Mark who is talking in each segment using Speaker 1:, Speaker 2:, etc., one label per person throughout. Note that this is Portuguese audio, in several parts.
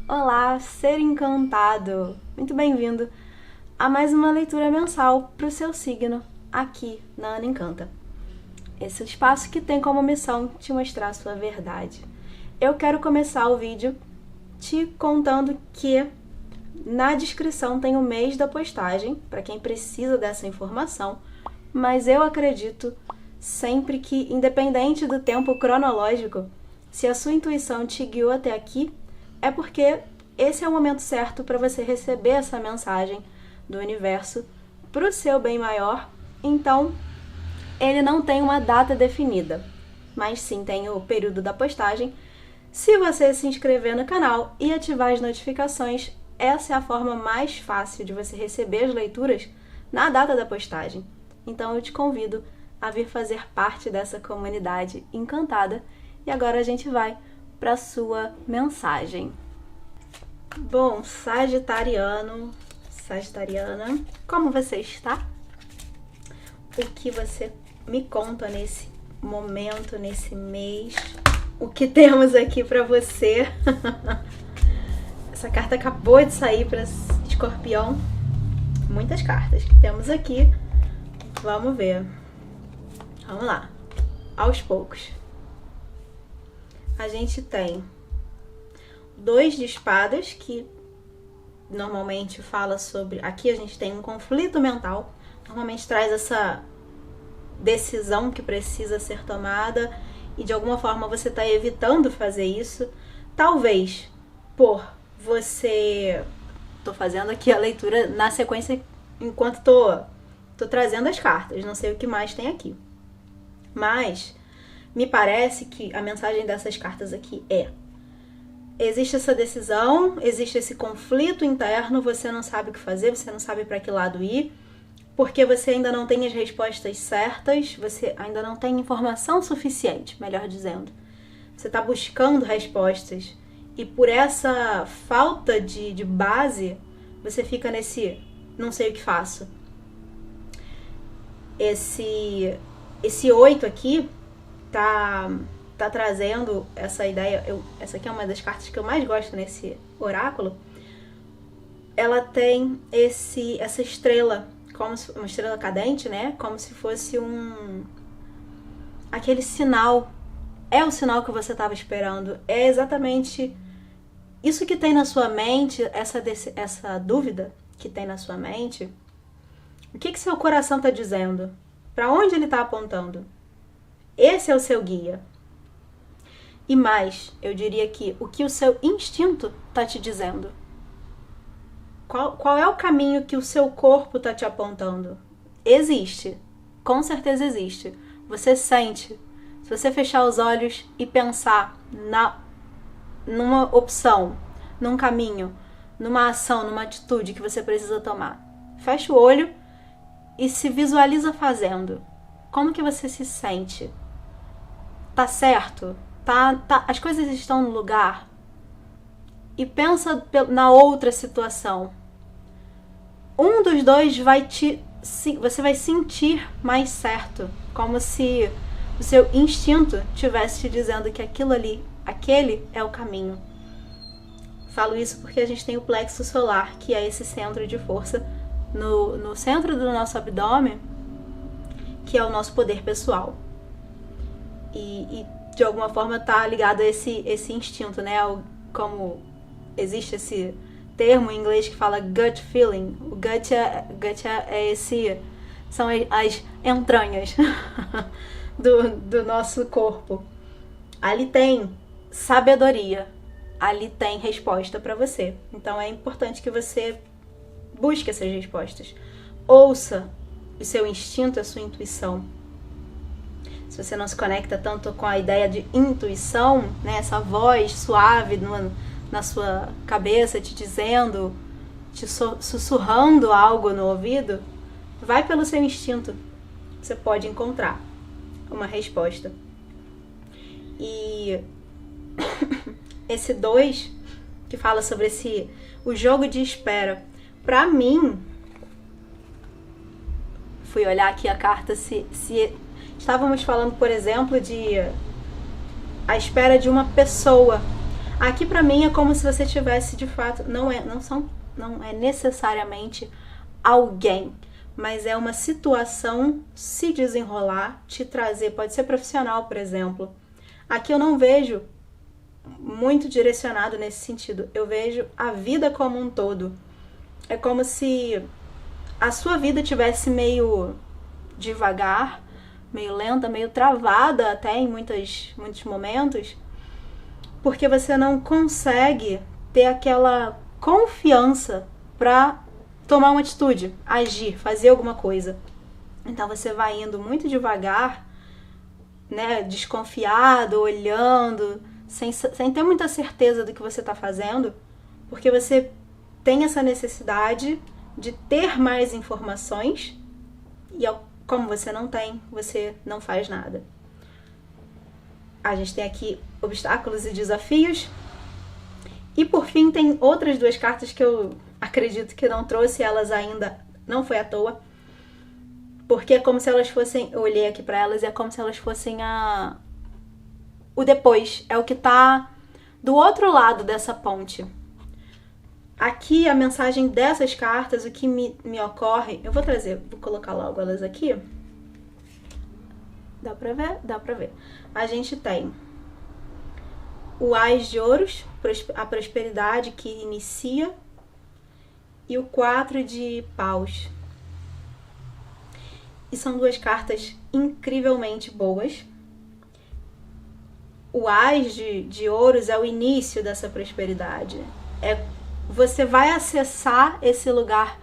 Speaker 1: Olá, ser encantado! Muito bem-vindo a mais uma leitura mensal para o seu signo aqui na Ana Encanta. Esse espaço que tem como missão te mostrar a sua verdade. Eu quero começar o vídeo te contando que na descrição tem o mês da postagem, para quem precisa dessa informação, mas eu acredito sempre que, independente do tempo cronológico, se a sua intuição te guiou até aqui, é porque esse é o momento certo para você receber essa mensagem do universo para o seu bem maior. Então, ele não tem uma data definida, mas sim tem o período da postagem. Se você se inscrever no canal e ativar as notificações, essa é a forma mais fácil de você receber as leituras na data da postagem. Então eu te convido a vir fazer parte dessa comunidade encantada. E agora a gente vai para a sua mensagem. Bom, Sagitariano, Sagitariana, como você está? O que você me conta nesse momento, nesse mês? O que temos aqui para você? Essa carta acabou de sair para Escorpião. Muitas cartas que temos aqui. Vamos ver. Vamos lá. Aos poucos. A gente tem 2 de espadas, que normalmente fala sobre... Aqui a gente tem um conflito mental. Normalmente traz essa decisão que precisa ser tomada e de alguma forma você está evitando fazer isso. Talvez por você... Tô fazendo aqui a leitura na sequência enquanto tô trazendo as cartas. Não sei o que mais tem aqui. Mas me parece que a mensagem dessas cartas aqui é: existe essa decisão, existe esse conflito interno, você não sabe o que fazer, você não sabe para que lado ir, porque você ainda não tem as respostas certas, você ainda não tem informação suficiente, melhor dizendo. Você está buscando respostas e por essa falta de base, você fica nesse não sei o que faço. Esse 8 aqui tá trazendo essa ideia. Essa aqui é uma das cartas que eu mais gosto nesse oráculo. Ela tem essa estrela, como se, uma estrela cadente, né? Como se fosse aquele sinal. É o sinal que você estava esperando. É exatamente isso que tem na sua mente, essa dúvida que tem na sua mente. O que seu coração está dizendo? Para onde ele está apontando? Esse é o seu guia. E mais, eu diria que o que o seu instinto está te dizendo. Qual é o caminho que o seu corpo está te apontando? Existe. Com certeza existe. Você sente. Se você fechar os olhos e pensar numa opção, num caminho, numa ação, numa atitude que você precisa tomar. Fecha o olho e se visualiza fazendo. Como que você se sente? Tá certo? As coisas estão no lugar? E pensa na outra situação. Um dos dois você vai sentir mais certo. Como se o seu instinto estivesse te dizendo que aquele é o caminho. Falo isso porque a gente tem o plexo solar, que é esse centro de força no centro do nosso abdômen, que é o nosso poder pessoal. E de alguma forma tá ligado a esse instinto, né? Como existe esse termo em inglês que fala gut feeling. O gut são as entranhas do nosso corpo. Ali tem sabedoria, ali tem resposta para você. Então é importante que você busque essas respostas. Ouça o seu instinto, a sua intuição. Se você não se conecta tanto com a ideia de intuição, né, essa voz suave na sua cabeça te dizendo, te sussurrando algo no ouvido, vai pelo seu instinto. Você pode encontrar uma resposta. E esse 2, que fala sobre o jogo de espera. Pra mim, fui olhar aqui a carta, se estávamos falando, por exemplo, de a espera de uma pessoa, Aqui pra mim é como se você tivesse de fato, não é necessariamente alguém, mas é uma situação se desenrolar, te trazer, pode ser profissional, por exemplo. Aqui eu não vejo muito direcionado nesse sentido, eu vejo a vida como um todo. É como se a sua vida tivesse meio devagar, meio lenta, meio travada até em muitos momentos, porque você não consegue ter aquela confiança para tomar uma atitude, agir, fazer alguma coisa. Então você vai indo muito devagar, né, desconfiado, olhando, sem ter muita certeza do que você está fazendo, porque você tem essa necessidade de ter mais informações e como você não tem, você não faz nada. A gente tem aqui obstáculos e desafios. E por fim tem outras duas cartas que eu acredito que não trouxe elas ainda, não foi à toa. Porque é como se elas fossem, eu olhei aqui pra elas e é como se elas fossem o depois, é o que tá do outro lado dessa ponte. Aqui a mensagem dessas cartas, o que me ocorre, eu vou colocar logo elas aqui. Dá pra ver? Dá pra ver. A gente tem o Ás de Ouros, a prosperidade que inicia, e o 4 de Paus. E são duas cartas incrivelmente boas. O Ás de Ouros é o início dessa prosperidade. Você vai acessar esse lugar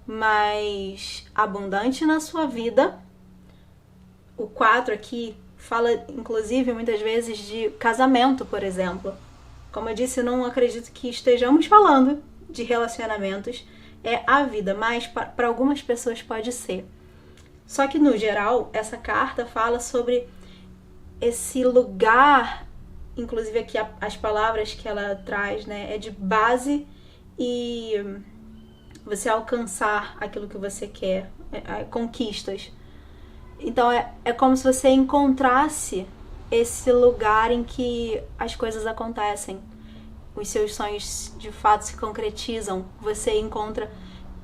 Speaker 1: mais abundante na sua vida. O 4 aqui fala, inclusive, muitas vezes de casamento, por exemplo. Como eu disse, eu não acredito que estejamos falando de relacionamentos. É a vida, mas para algumas pessoas pode ser. Só que, no geral, essa carta fala sobre esse lugar, inclusive aqui as palavras que ela traz, né, é de base e você alcançar aquilo que você quer, conquistas. Então é como se você encontrasse esse lugar em que as coisas acontecem, os seus sonhos de fato se concretizam, você encontra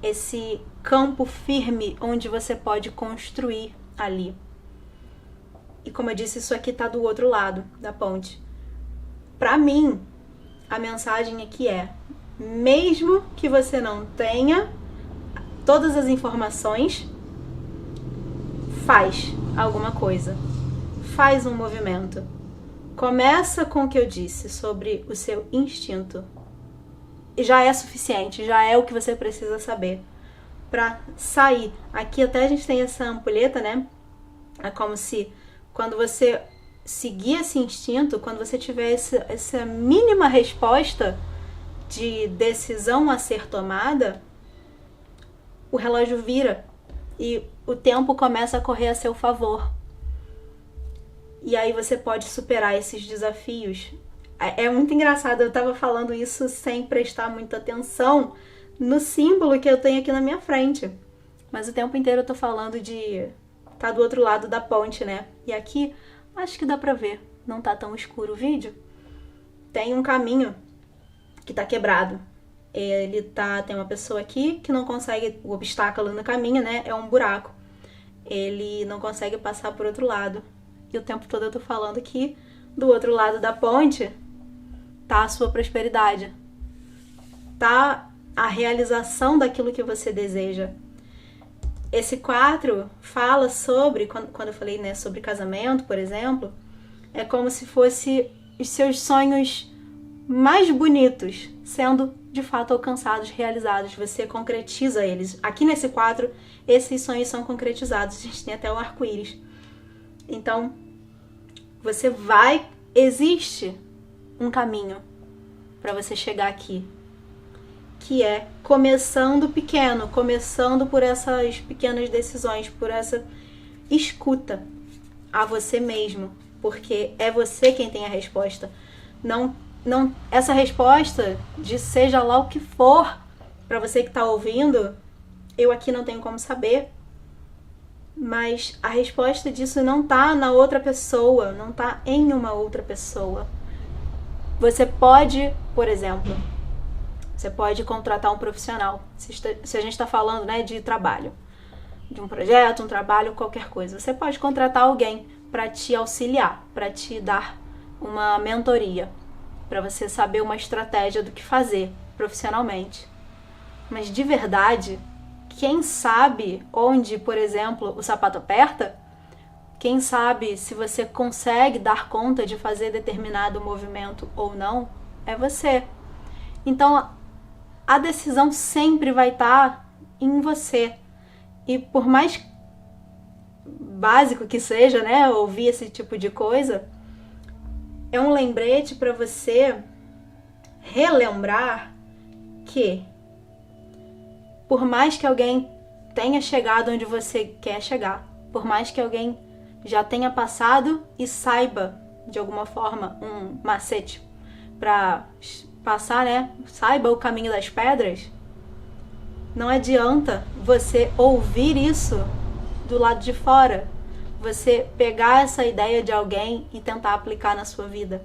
Speaker 1: esse campo firme onde você pode construir ali. E como eu disse, isso aqui tá do outro lado da ponte. Pra mim, a mensagem aqui é: mesmo que você não tenha todas as informações, faz alguma coisa. Faz um movimento. Começa com o que eu disse sobre o seu instinto. E já é suficiente, já é o que você precisa saber pra sair. Aqui até a gente tem essa ampulheta, né? É como se quando você seguir esse instinto, quando você tiver essa mínima resposta de decisão a ser tomada, o relógio vira e o tempo começa a correr a seu favor. E aí você pode superar esses desafios. É muito engraçado, eu tava falando isso sem prestar muita atenção no símbolo que eu tenho aqui na minha frente. Mas o tempo inteiro eu tô falando de tá do outro lado da ponte, né? E aqui, acho que dá pra ver, não tá tão escuro o vídeo. Tem um caminho que tá quebrado. Tem uma pessoa aqui que não consegue, o obstáculo no caminho, né? É um buraco. Ele não consegue passar por outro lado. E o tempo todo eu tô falando que do outro lado da ponte tá a sua prosperidade. Tá a realização daquilo que você deseja. Esse 4 fala sobre, quando eu falei, né, sobre casamento, por exemplo, é como se fosse os seus sonhos mais bonitos sendo de fato alcançados, realizados. Você concretiza eles. Aqui nesse 4, esses sonhos são concretizados. A gente tem até o arco-íris. Então, existe um caminho para você chegar aqui, que é começando pequeno, começando por essas pequenas decisões, por essa escuta a você mesmo, porque é você quem tem a resposta. Não essa resposta de seja lá o que for, para você que tá ouvindo, eu aqui não tenho como saber, mas a resposta disso não tá na outra pessoa, não tá em uma outra pessoa. Você pode, por exemplo, você pode contratar um profissional. Se a gente está falando, né, de trabalho, de um projeto, um trabalho, qualquer coisa. Você pode contratar alguém para te auxiliar, para te dar uma mentoria, para você saber uma estratégia do que fazer profissionalmente. Mas de verdade, quem sabe onde, por exemplo, o sapato aperta, quem sabe se você consegue dar conta de fazer determinado movimento ou não, é você. Então, a decisão sempre vai estar em você. E por mais básico que seja, né, ouvir esse tipo de coisa, é um lembrete para você relembrar que, por mais que alguém tenha chegado onde você quer chegar, por mais que alguém já tenha passado e saiba, de alguma forma, um macete para passar, né, saiba o caminho das pedras, não adianta você ouvir isso do lado de fora, você pegar essa ideia de alguém e tentar aplicar na sua vida.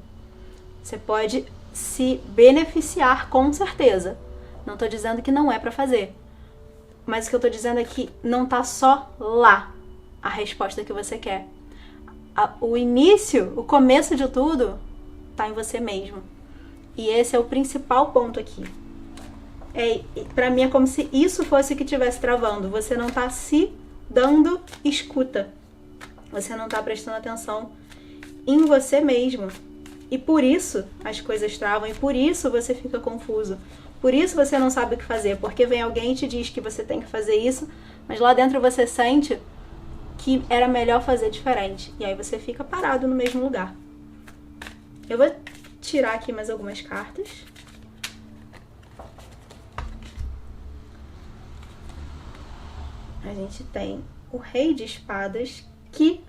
Speaker 1: Você pode se beneficiar com certeza. Não estou dizendo que não é para fazer. Mas o que eu estou dizendo é que não está só lá a resposta que você quer. O início, o começo de tudo, está em você mesmo. E esse é o principal ponto aqui. Para mim é como se isso fosse o que estivesse travando. Você não está se dando escuta. Você não está prestando atenção em você mesmo. E por isso as coisas travam, e por isso você fica confuso. Por isso você não sabe o que fazer, porque vem alguém e te diz que você tem que fazer isso, mas lá dentro você sente que era melhor fazer diferente. E aí você fica parado no mesmo lugar. Eu vou tirar aqui mais algumas cartas. A gente tem o Rei de Espadas, que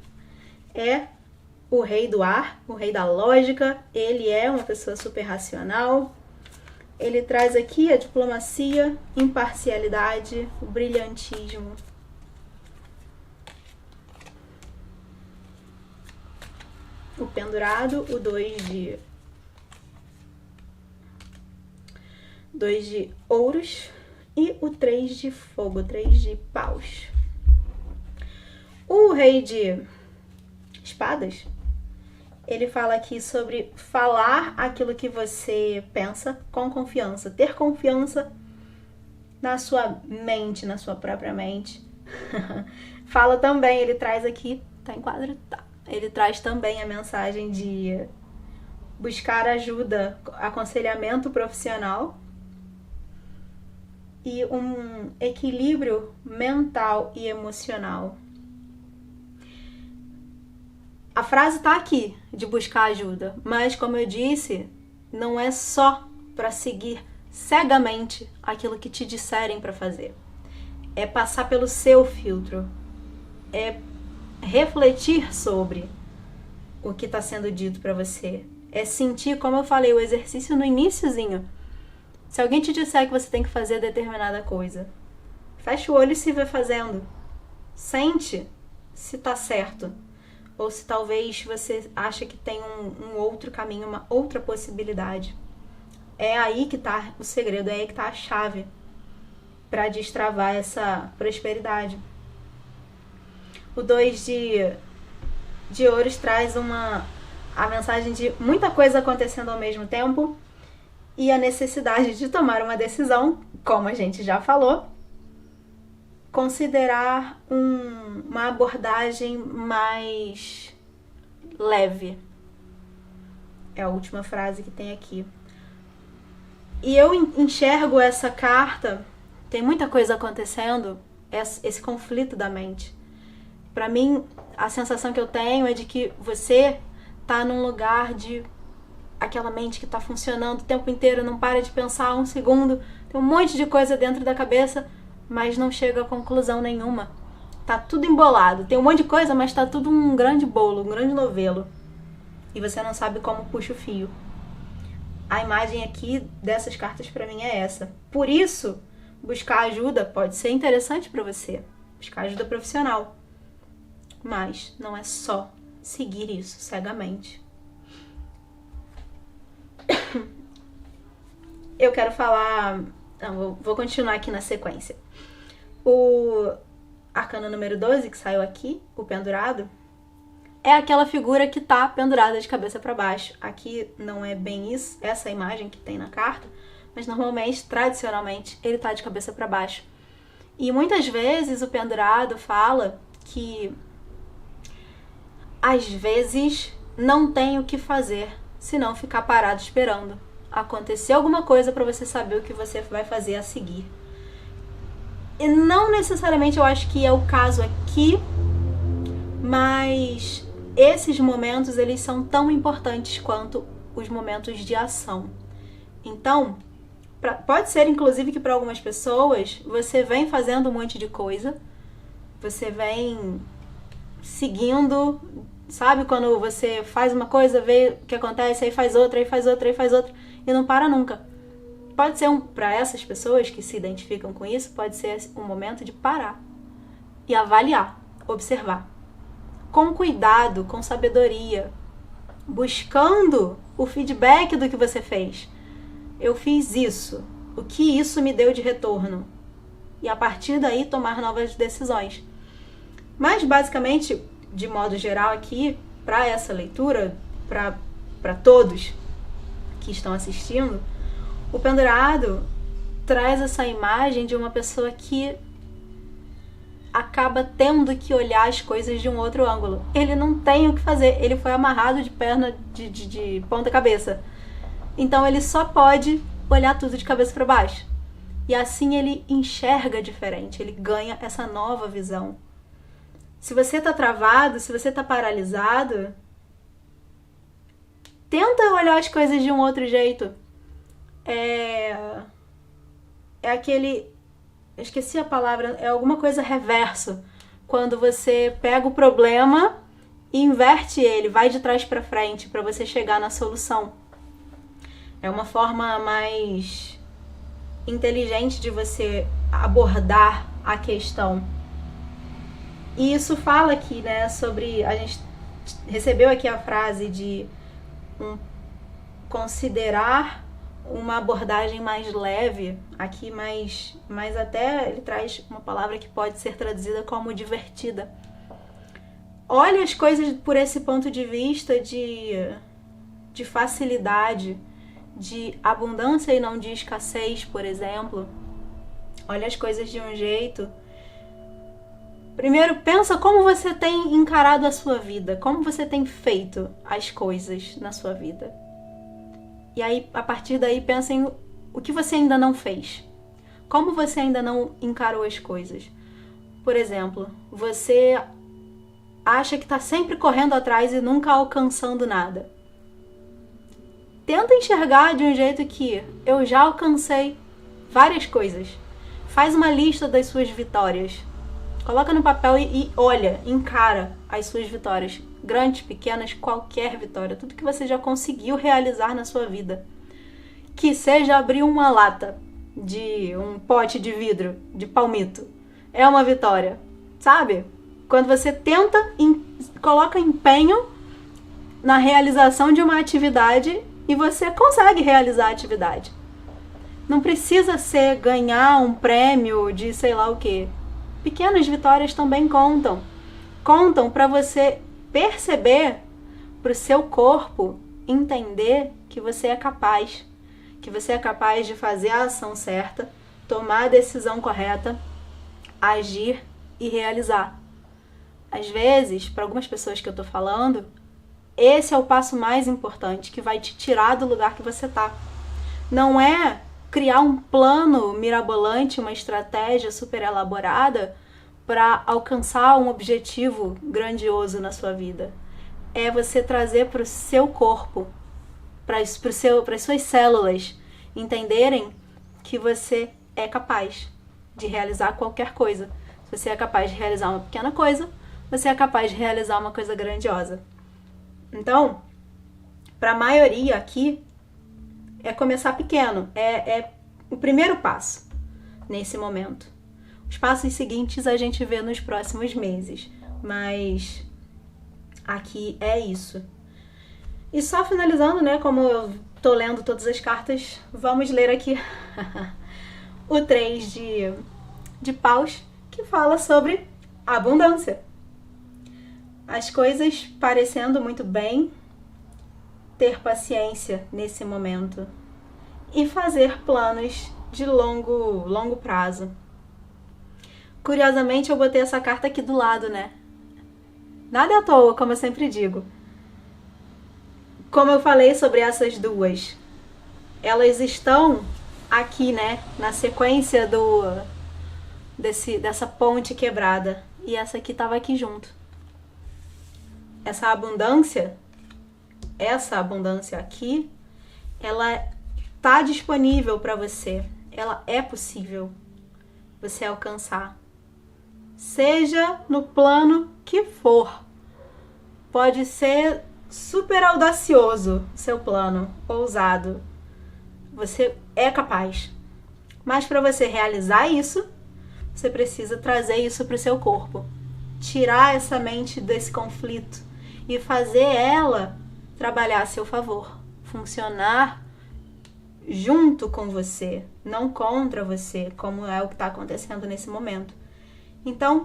Speaker 1: é o rei do ar, o rei da lógica. Ele é uma pessoa super racional. Ele traz aqui a diplomacia, imparcialidade, o brilhantismo. O pendurado, o dois de ouros e o 3 de fogo, 3 de paus. O rei de espadas, ele fala aqui sobre falar aquilo que você pensa com confiança, ter confiança na sua mente, na sua própria mente. Fala também, ele traz aqui, tá em quadro? Tá. Ele traz também a mensagem de buscar ajuda, aconselhamento profissional e um equilíbrio mental e emocional. A frase tá aqui, de buscar ajuda, mas como eu disse, não é só para seguir cegamente aquilo que te disserem para fazer. É passar pelo seu filtro, é refletir sobre o que está sendo dito para você, é sentir, como eu falei, o exercício no iniciozinho. Se alguém te disser que você tem que fazer determinada coisa, fecha o olho e se vê fazendo. Sente se tá certo. Ou se talvez você acha que tem um outro caminho, uma outra possibilidade. É aí que tá o segredo, é aí que tá a chave para destravar essa prosperidade. O 2 de ouros traz a mensagem de muita coisa acontecendo ao mesmo tempo e a necessidade de tomar uma decisão, como a gente já falou. Considerar uma abordagem mais leve. É a última frase que tem aqui. E eu enxergo essa carta, tem muita coisa acontecendo, esse conflito da mente. Pra mim, a sensação que eu tenho é de que você tá num lugar de aquela mente que tá funcionando o tempo inteiro, não para de pensar um segundo, tem um monte de coisa dentro da cabeça, mas não chega a conclusão nenhuma. Tá tudo embolado. Tem um monte de coisa, mas tá tudo um grande bolo, um grande novelo. E você não sabe como puxa o fio. A imagem aqui dessas cartas pra mim é essa. Por isso, buscar ajuda pode ser interessante pra você. Buscar ajuda profissional. Mas não é só seguir isso cegamente. eu quero falar... Não, vou continuar aqui na sequência. O arcano número 12, que saiu aqui, o pendurado, é aquela figura que tá pendurada de cabeça para baixo. Aqui não é bem isso, essa imagem que tem na carta, mas normalmente, tradicionalmente, ele tá de cabeça para baixo. E muitas vezes o pendurado fala que às vezes não tem o que fazer senão ficar parado esperando acontecer alguma coisa para você saber o que você vai fazer a seguir. E não necessariamente eu acho que é o caso aqui, mas esses momentos eles são tão importantes quanto os momentos de ação. Então, pode ser inclusive que para algumas pessoas você vem fazendo um monte de coisa, você vem seguindo, sabe, quando você faz uma coisa, vê o que acontece, aí faz outra, aí faz outra, aí faz outra, e não para nunca. Pode ser para essas pessoas que se identificam com isso, pode ser um momento de parar e avaliar, observar. Com cuidado, com sabedoria, buscando o feedback do que você fez. Eu fiz isso, o que isso me deu de retorno? E a partir daí tomar novas decisões. Mas basicamente, de modo geral aqui, para essa leitura, para todos que estão assistindo, o pendurado traz essa imagem de uma pessoa que acaba tendo que olhar as coisas de um outro ângulo. Ele não tem o que fazer, ele foi amarrado de perna de ponta cabeça. Então ele só pode olhar tudo de cabeça para baixo. E assim ele enxerga diferente, ele ganha essa nova visão. Se você tá travado, se você tá paralisado, tenta olhar as coisas de um outro jeito. É aquele... Eu esqueci a palavra, é alguma coisa reverso. Quando você pega o problema e inverte ele, vai de trás para frente para você chegar na solução. É uma forma mais inteligente de você abordar a questão. E isso fala aqui, né, sobre... A gente recebeu aqui a frase de considerar uma abordagem mais leve, aqui mais até ele traz uma palavra que pode ser traduzida como divertida. Olha as coisas por esse ponto de vista de facilidade, de abundância e não de escassez, por exemplo. Olha as coisas de um jeito. Primeiro, pensa como você tem encarado a sua vida, como você tem feito as coisas na sua vida. E aí, a partir daí, pensa em o que você ainda não fez. Como você ainda não encarou as coisas. Por exemplo, você acha que está sempre correndo atrás e nunca alcançando nada. Tenta enxergar de um jeito que eu já alcancei várias coisas. Faz uma lista das suas vitórias. Coloca no papel e olha, encara as suas vitórias. Grandes, pequenas, qualquer vitória. Tudo que você já conseguiu realizar na sua vida. Que seja abrir uma lata de um pote de vidro, de palmito. É uma vitória. Sabe? Quando você tenta, coloca empenho na realização de uma atividade e você consegue realizar a atividade. Não precisa ser ganhar um prêmio de sei lá o quê. Pequenas vitórias também contam. Contam para você perceber, para o seu corpo entender que você é capaz. Que você é capaz de fazer a ação certa, tomar a decisão correta, agir e realizar. Às vezes, para algumas pessoas que eu tô falando, esse é o passo mais importante que vai te tirar do lugar que você tá. Não é criar um plano mirabolante, uma estratégia super elaborada para alcançar um objetivo grandioso na sua vida. É você trazer para o seu corpo, para as suas células entenderem que você é capaz de realizar qualquer coisa. Se você é capaz de realizar uma pequena coisa, você é capaz de realizar uma coisa grandiosa. Então, para a maioria aqui, é começar pequeno. É o primeiro passo nesse momento. Os passos seguintes a gente vê nos próximos meses. Mas aqui é isso. E só finalizando, né, como eu tô lendo todas as cartas, vamos ler aqui o 3 de paus, que fala sobre abundância. As coisas parecendo muito bem, ter paciência nesse momento e fazer planos de longo prazo. Curiosamente, eu botei essa carta aqui do lado, né? Nada é à toa, como eu sempre digo. Como eu falei sobre essas duas, elas estão aqui, né? Na sequência dessa ponte quebrada. E essa aqui estava aqui junto. Essa abundância aqui, ela tá disponível para você. Ela é possível você alcançar. Seja no plano que for. Pode ser super audacioso seu plano, ousado. Você é capaz. Mas para você realizar isso, você precisa trazer isso para o seu corpo. Tirar essa mente desse conflito e fazer ela trabalhar a seu favor. Funcionar junto com você, não contra você, como é o que está acontecendo nesse momento. Então,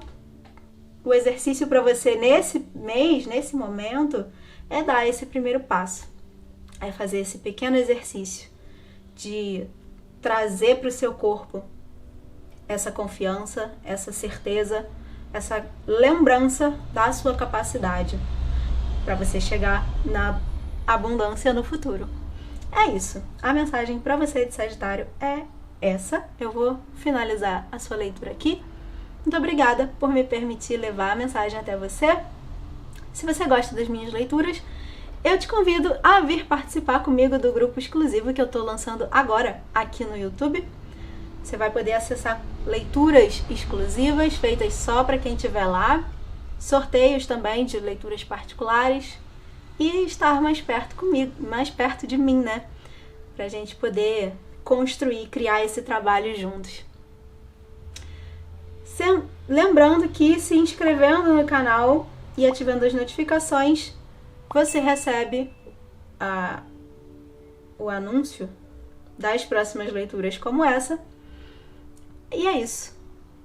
Speaker 1: o exercício para você nesse mês, nesse momento, é dar esse primeiro passo. É fazer esse pequeno exercício de trazer para o seu corpo essa confiança, essa certeza, essa lembrança da sua capacidade para você chegar na abundância no futuro. É isso. A mensagem para você de Sagitário é essa. Eu vou finalizar a sua leitura aqui. Muito obrigada por me permitir levar a mensagem até você. Se você gosta das minhas leituras, eu te convido a vir participar comigo do grupo exclusivo que eu estou lançando agora aqui no YouTube. Você vai poder acessar leituras exclusivas feitas só para quem estiver lá, sorteios também de leituras particulares e estar mais perto comigo, mais perto de mim, né? Pra gente poder construir, criar esse trabalho juntos. Lembrando que se inscrevendo no canal e ativando as notificações, você recebe o anúncio das próximas leituras como essa. E é isso.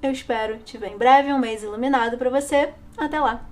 Speaker 1: Eu espero te ver em breve, um mês iluminado para você. Até lá!